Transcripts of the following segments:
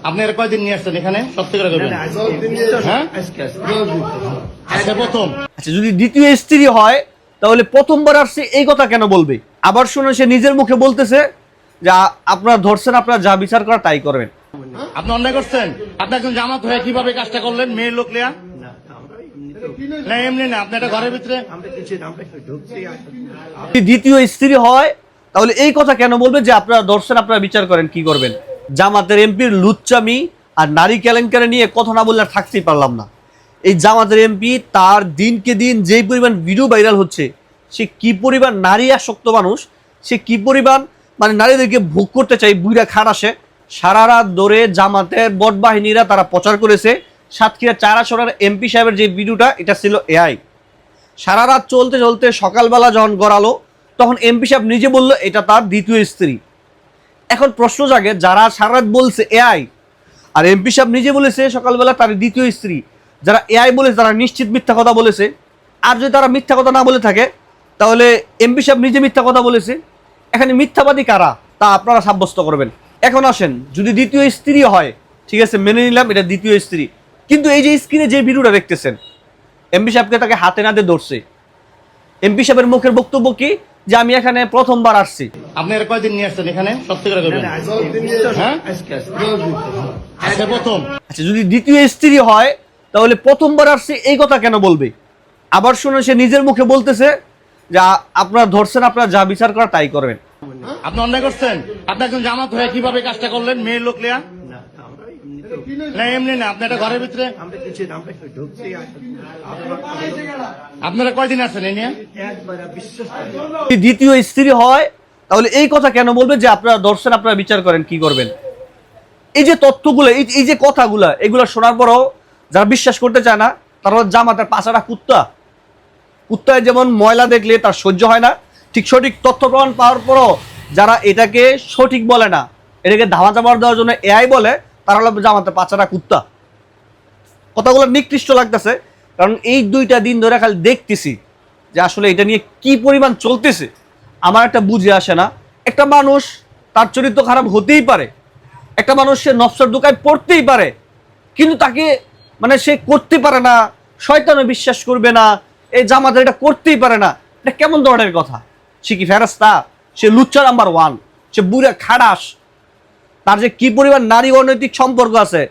আপনি এর কয়দিন নিয়ে আসছেন এখানে? সত্যি করে বলবেন। হ্যাঁ, আজকে প্রথম। আচ্ছা, যদি দ্বিতীয় স্ত্রী হয় তাহলে প্রথমবার আসছে এই কথা কেন বলবে? আবার শুনে সে নিজের মুখে বলতেছে যে আপনারা ধরছেন, আপনারা যা বিচার করা তাই করবেন। আপনি অন্যায় করছেন। আপনি একজন জামাত হয়ে কিভাবে কাজটা করলেন? মেয়ের লোক লিয়া না, এমনি না। আপনি একটা ঘরের ভিতরে যদি দ্বিতীয় স্ত্রী হয় তাহলে এই কথা কেন বলবে যে আপনারা ধরছেন, আপনারা বিচার করেন, কি করবেন? জামাতের এমপির লুচ্চামি আর নারী কেলেঙ্কারি নিয়ে কথা না বললে আর থাকতেই পারলাম না। এই জামাতের এমপি তার দিনকে দিন যেই পরিমাণ ভিডিও ভাইরাল হচ্ছে, সে কি পরিমাণ নারী আসক্ত মানুষ, সে কি পরিমাণ মানে নারীদেরকে ভোগ করতে চাই, বুইরা খাট আসে। সারা রাত ধরে জামাতের বট বাহিনীরা তারা প্রচার করেছে সাতক্ষীরা 4 আসনের এমপি সাহেবের যে ভিডিওটা, এটা ছিল এআই। সারা রাত চলতে চলতে সকালবেলা যখন গড়ালো তখন এমপি সাহেব নিজে বলল এটা তার দ্বিতীয় স্ত্রী। এখন প্রশ্ন জাগে, যারা সারা রাত বলছে এআই আর এমপি সাহেব নিজে বলেছে সকালবেলা তার দ্বিতীয় স্ত্রী, যারা এআই বলেছে তারা নিশ্চিত মিথ্যা কথা বলেছে। আর যদি তারা মিথ্যা কথা না বলে থাকে তাহলে এমপি সাহেব নিজে মিথ্যা কথা বলেছে। এখানে মিথ্যাবাদী কারা তা আপনারা সাব্যস্ত করবেন। এখন আসেন, যদি দ্বিতীয় স্ত্রী হয় ঠিক আছে, মেনে নিলাম এটা দ্বিতীয় স্ত্রী, কিন্তু এই যে স্ক্রিনে যে ভিডিওটা দেখতেছেন, এমপি সাহেবকে তাকে হাতে নাতে ধরছে। এমপি সাহেবের মুখের বক্তব্য কি যে আমি এখানে প্রথমবার আসছি। আপনি এর কয়দিন নিয়ে আসছেন এখানে? সত্যি করে বলবেন। হ্যাঁ, আজকে প্রথম। আচ্ছা, যদি দ্বিতীয় স্ত্রী হয় তাহলে প্রথমবার আসছে এই কথা কেন বলবে? আবার শুনে সে নিজের মুখে বলতেছে যে আপনারা ধরছেন, আপনারা যা বিচার করা তাই করবেন। আপনি অন্যায় করছেন। আপনি একজন জামাত হয়ে কিভাবে কাজটা করলেন? মেয়ের লোক লিয়া না, এমনি না। আপনি একটা ঘরের ভিতরে আপনারা কয়দিন আসছেন এই নিয়ে? যদি দ্বিতীয় স্ত্রী হয় তাহলে এই কথা কেন বলবে যে আপনারা ধরছেন, আপনারা বিচার করেন, কি করবেন? এই যে তথ্যগুলো, এই যে কথাগুলো, এগুলো শোনার পরও যারা বিশ্বাস করতে চায় না, তারা জামাতের পাছাটা কুত্তায় যেমন ময়লা দেখলে তার সহ্য হয় না, ঠিক সঠিক তথ্য প্রমাণ পাওয়ার পরও যারা এটাকে সঠিক বলে না, এটাকে ধামা চাপড় দেওয়ার জন্য এআই বলে, তারা হলো জামাতের পাছাটা কুত্তা। কথাগুলো নিকৃষ্ট লাগতেছে, কারণ এই 2টা দিন ধরে খালি দেখতেছি যে আসলে এটা নিয়ে কি পরিমাণ চলতেছে। আমার একটা বুঝে আসে না, একটা মানুষ তার চরিত্র খারাপ হতেই পারে, একটা মানুষ সে নফসের দোকায় পড়তেই পারে, কিন্তু তাকে মানে সে করতে পারে না, শয়তানও বিশ্বাস করবে না, এই জামাতের এটা করতেই পারে না। এটা কেমন ধরনের কথা? সে কি ফেরেশতা? সে লুচ্চা নাম্বার 1, সে বুড়া খাড়াস। তার যে কি পরিমাণ নারী অনৈতিক সম্পর্ক আছে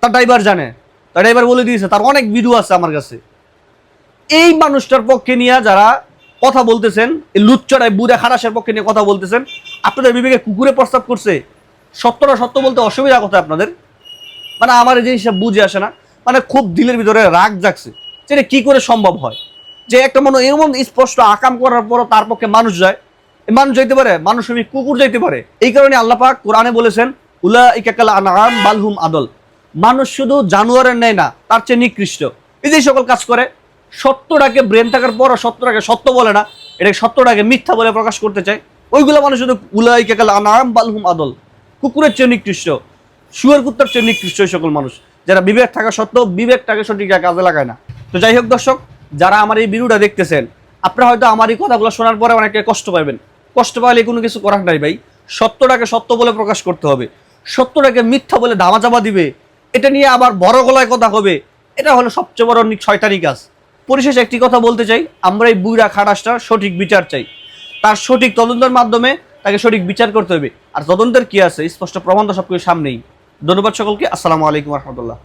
তার ড্রাইভার জানে, তার ড্রাইভার বলে দিয়েছে, তার অনেক ভিডিও আছে আমার কাছে। এই মানুষটার পক্ষে নিয়ে যারা কথা বলতেছেন, এই লুচ্চারাই বুড়া খাড়াসের পক্ষে নিয়ে কথা বলতেছেন, আপনাদের বিবেকে কুকুরে প্রস্তাব করছে? সত্যটা সত্য বলতে অসুবিধা কথা আপনাদের? মানে আমার এই জিনিসটা বুঝে আসে না। মানে খুব দিলের ভিতরে রাগ জাগছে, যেটা কি করে সম্ভব হয় যে একটা মনে এমন স্পষ্ট আকাম করার পরও তার পক্ষে মানুষ যায়? মানুষ যাইতে পারে, মানুষ কুকুর যাইতে পারে। এই কারণে আল্লাহ পাক কোরআনে বলেছেন উলাইকা কাল আনআম বাল হুম আদল, মানুষ শুধু জানোয়ারের ন্যায় না, তার চেয়ে নিকৃষ্ট। এই যে সকল কাজ করে, সত্যটাকে ব্রেন থাকার পর সত্যটাকে সত্য বলে না, এটাকে সত্যটাকে মিথ্যা বলে প্রকাশ করতে চায়, ওইগুলো মানুষ শুধু উলাইকা কাল আনআম বাল হুম আদল, কুকুরের চেয়ে নিকৃষ্ট, শুয়ার কুত্তার চেয়ে নিকৃষ্ট এই সকল মানুষ, যারা বিবেক থাকা সত্ত্বেও বিবেকটাকে সঠিক কাজে লাগায় না। তো যাই হোক দর্শক, যারা আমার এই ভিডিওটা দেখতেছেন, আপনারা হয়তো আমার এই কথাগুলো শোনার পরে অনেকে কষ্ট পাবেন। কষ্ট পাইলে কোনো কিছু করার নাই ভাই, সত্যটাকে সত্য বলে প্রকাশ করতে হবে। সত্যটাকে মিথ্যা বলে ধামাচাপা দিবে, এটা নিয়ে আবার বড় গলায় কথা হবে, এটা হলো সবচেয়ে বড় শয়তানি কাজ। পরিশেষে একটি কথা বলতে চাই, আমরা এই বুইড়া খাটাসটার সঠিক বিচার চাই। তার সঠিক তদন্তের মাধ্যমে তাকে সঠিক বিচার করতে হবে। আর তদন্তের কি আছে, স্পষ্ট প্রমাণ তো সবকিছু সামনেই। ধন্যবাদ সকলকে। আসসালামু আলাইকুম রহমতুল্লাহ।